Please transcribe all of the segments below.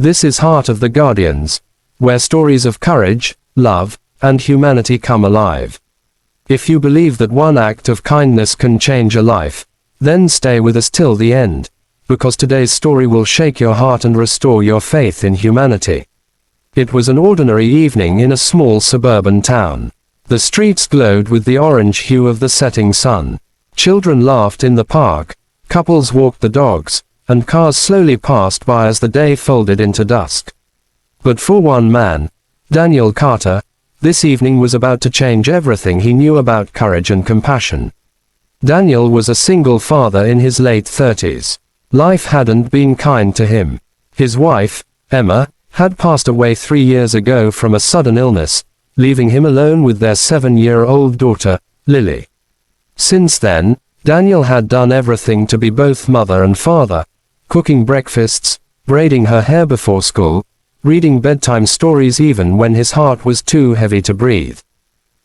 This is Heart of the Guardians, where stories of courage, love, and humanity come alive. If you believe that one act of kindness can change a life, then stay with us till the end, because today's story will shake your heart and restore your faith in humanity. It was an ordinary evening in a small suburban town. The streets glowed with the orange hue of the setting sun. Children laughed in the park, couples walked the dogs, and cars slowly passed by as the day folded into dusk. But for one man, Daniel Carter, this evening was about to change everything he knew about courage and compassion. Daniel was a single father in his late 30s. Life hadn't been kind to him. His wife, Emma, had passed away 3 years ago from a sudden illness, leaving him alone with their 7-year-old daughter, Lily. Since then, Daniel had done everything to be both mother and father, cooking breakfasts, braiding her hair before school, reading bedtime stories even when his heart was too heavy to breathe.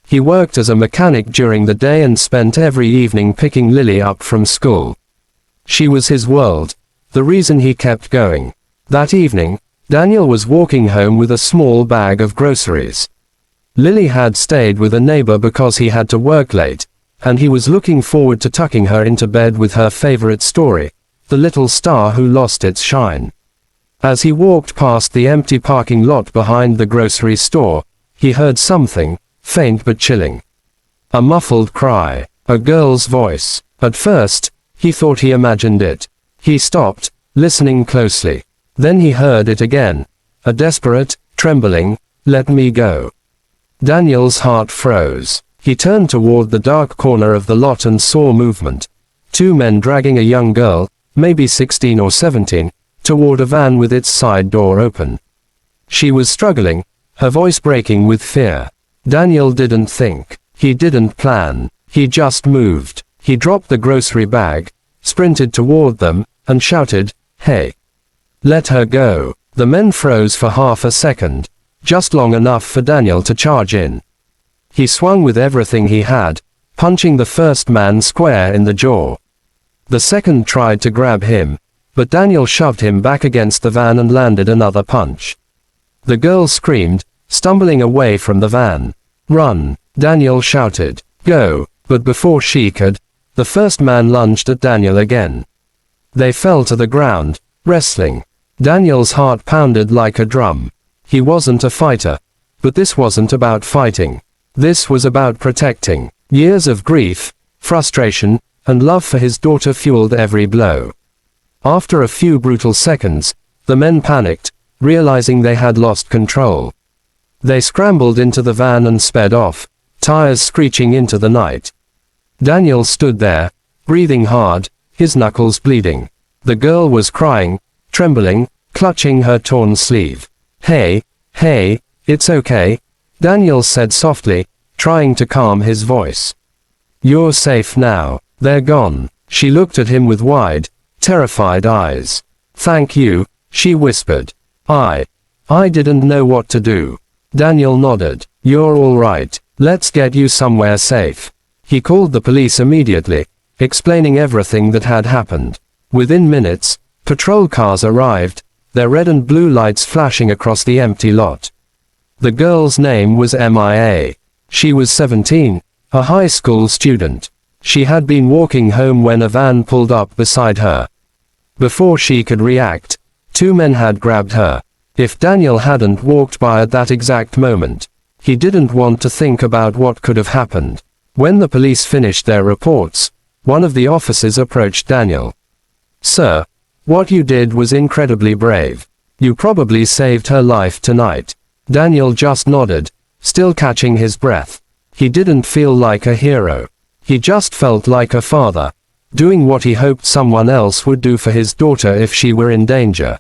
He worked as a mechanic during the day and spent every evening picking Lily up from school. She was his world, the reason he kept going. That evening, Daniel was walking home with a small bag of groceries. Lily had stayed with a neighbor because he had to work late, and he was looking forward to tucking her into bed with her favorite story, The Little Star Who Lost Its Shine. As he walked past the empty parking lot behind the grocery store, he heard something, faint but chilling. A muffled cry, a girl's voice. At first, he thought he imagined it. He stopped, listening closely. Then he heard it again, a desperate, trembling, "Let me go." Daniel's heart froze. He turned toward the dark corner of the lot and saw movement. 2 men dragging a young girl, maybe 16 or 17, toward a van with its side door open. She was struggling, her voice breaking with fear. Daniel didn't think. He didn't plan. He just moved. He dropped the grocery bag, sprinted toward them, and shouted, "Hey! Let her go." The men froze for half a second, just long enough for Daniel to charge in. He swung with everything he had, punching the first man square in the jaw. The second tried to grab him, but Daniel shoved him back against the van and landed another punch. The girl screamed, stumbling away from the van. "Run!" Daniel shouted. "Go!" But before she could, the first man lunged at Daniel again. They fell to the ground, wrestling. Daniel's heart pounded like a drum. He wasn't a fighter. But this wasn't about fighting. This was about protecting. Years of grief, frustration, and love for his daughter fueled every blow. After a few brutal seconds, the men panicked, realizing they had lost control. They scrambled into the van and sped off, tires screeching into the night. Daniel stood there, breathing hard, his knuckles bleeding. The girl was crying, trembling, clutching her torn sleeve. Hey, it's okay," Daniel said softly, trying to calm his voice. "You're safe now. They're gone." She looked at him with wide, terrified eyes. "Thank you," she whispered. I didn't know what to do." Daniel nodded. "You're all right. Let's get you somewhere safe." He called the police immediately, explaining everything that had happened. Within minutes, patrol cars arrived, their red and blue lights flashing across the empty lot. The girl's name was MIA. She was 17, a high school student. She had been walking home when a van pulled up beside her. Before she could react, 2 men had grabbed her. If Daniel hadn't walked by at that exact moment, he didn't want to think about what could have happened. When the police finished their reports, one of the officers approached Daniel. "Sir, what you did was incredibly brave. You probably saved her life tonight." Daniel just nodded, still catching his breath. He didn't feel like a hero. He just felt like a father, doing what he hoped someone else would do for his daughter if she were in danger.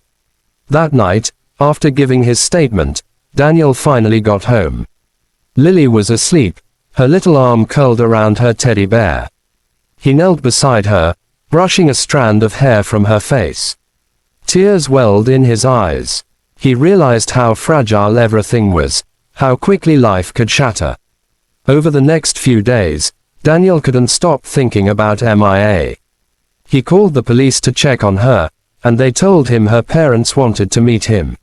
That night, after giving his statement, Daniel finally got home. Lily was asleep, her little arm curled around her teddy bear. He knelt beside her, brushing a strand of hair from her face. Tears welled in his eyes. He realized how fragile everything was, how quickly life could shatter. Over the next few days, Daniel couldn't stop thinking about MIA. He called the police to check on her, and they told him her parents wanted to meet him.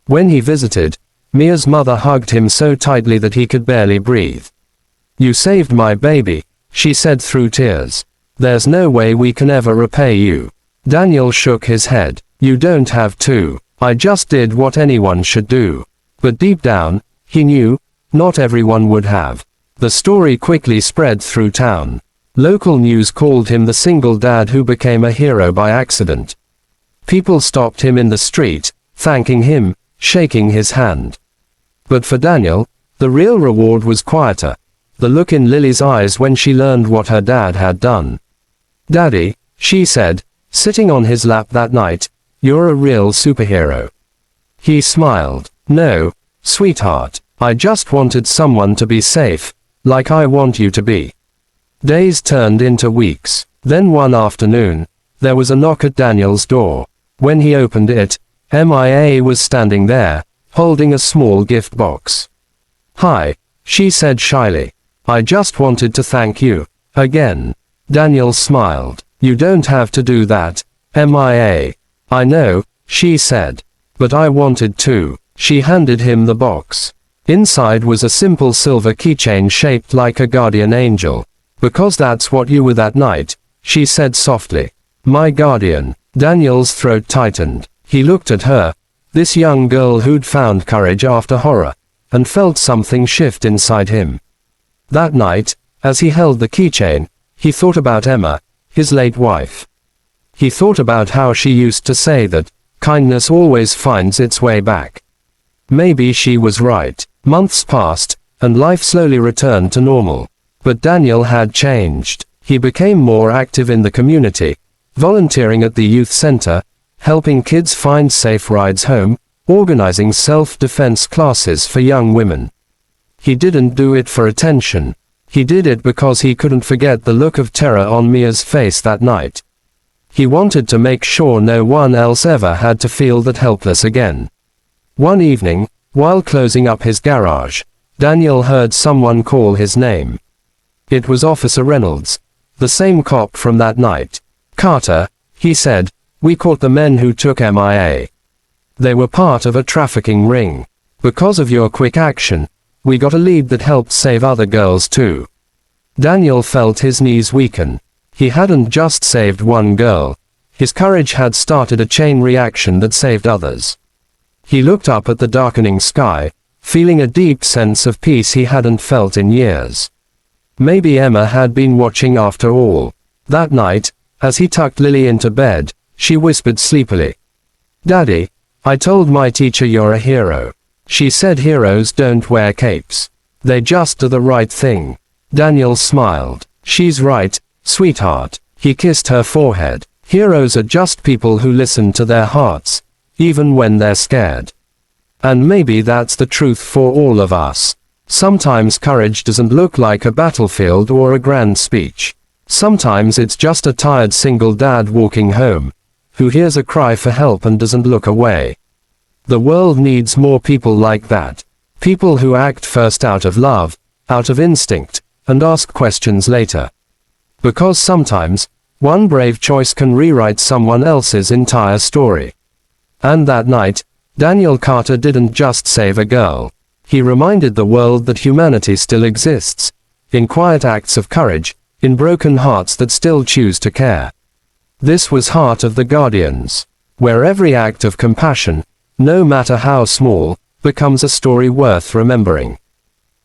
When he visited, Mia's mother hugged him so tightly that he could barely breathe. "You saved my baby," she said through tears. "There's no way we can ever repay you." Daniel shook his head. "You don't have to. I just did what anyone should do." But deep down, he knew, not everyone would have. The story quickly spread through town. Local news called him the single dad who became a hero by accident. People stopped him in the street, thanking him, shaking his hand. But for Daniel, the real reward was quieter. The look in Lily's eyes when she learned what her dad had done. "Daddy," she said, sitting on his lap that night, "you're a real superhero." He smiled. "No, sweetheart, I just wanted someone to be safe, like I want you to be." Days turned into weeks. Then one afternoon, there was a knock at Daniel's door. When he opened it, Mia was standing there, holding a small gift box. "Hi," she said shyly. "I just wanted to thank you. Again." Daniel smiled. "You don't have to do that, Mia." "I know," she said. "But I wanted to." She handed him the box. Inside was a simple silver keychain shaped like a guardian angel. "Because that's what you were that night," she said softly. "My guardian." Daniel's throat tightened. He looked at her, this young girl who'd found courage after horror, and felt something shift inside him. That night, as he held the keychain, he thought about Emma, his late wife. He thought about how she used to say that kindness always finds its way back. Maybe she was right. Months passed, and life slowly returned to normal. But Daniel had changed. He became more active in the community, volunteering at the youth center, helping kids find safe rides home, organizing self-defense classes for young women. He didn't do it for attention. He did it because he couldn't forget the look of terror on Mia's face that night. He wanted to make sure no one else ever had to feel that helpless again. One evening, while closing up his garage, Daniel heard someone call his name. It was Officer Reynolds, the same cop from that night. "Carter," he said, "we caught the men who took Mia. They were part of a trafficking ring. Because of your quick action, we got a lead that helped save other girls too." Daniel felt his knees weaken. He hadn't just saved one girl. His courage had started a chain reaction that saved others. He looked up at the darkening sky, feeling a deep sense of peace he hadn't felt in years. Maybe Emma had been watching after all. That night, as he tucked Lily into bed, she whispered sleepily, "Daddy, I told my teacher you're a hero. She said heroes don't wear capes. They just do the right thing." Daniel smiled. "She's right, sweetheart." He kissed her forehead. "Heroes are just people who listen to their hearts, even when they're scared." And maybe that's the truth for all of us. Sometimes courage doesn't look like a battlefield or a grand speech. Sometimes it's just a tired single dad walking home, who hears a cry for help and doesn't look away. The world needs more people like that. People who act first out of love, out of instinct, and ask questions later. Because sometimes, one brave choice can rewrite someone else's entire story. And that night, Daniel Carter didn't just save a girl. He reminded the world that humanity still exists, in quiet acts of courage, in broken hearts that still choose to care. This was Heart of the Guardians, where every act of compassion, no matter how small, becomes a story worth remembering.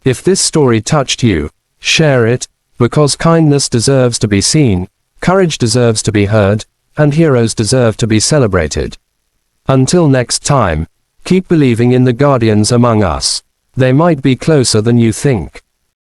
If this story touched you, share it, because kindness deserves to be seen, courage deserves to be heard, and heroes deserve to be celebrated. Until next time, keep believing in the guardians among us. They might be closer than you think.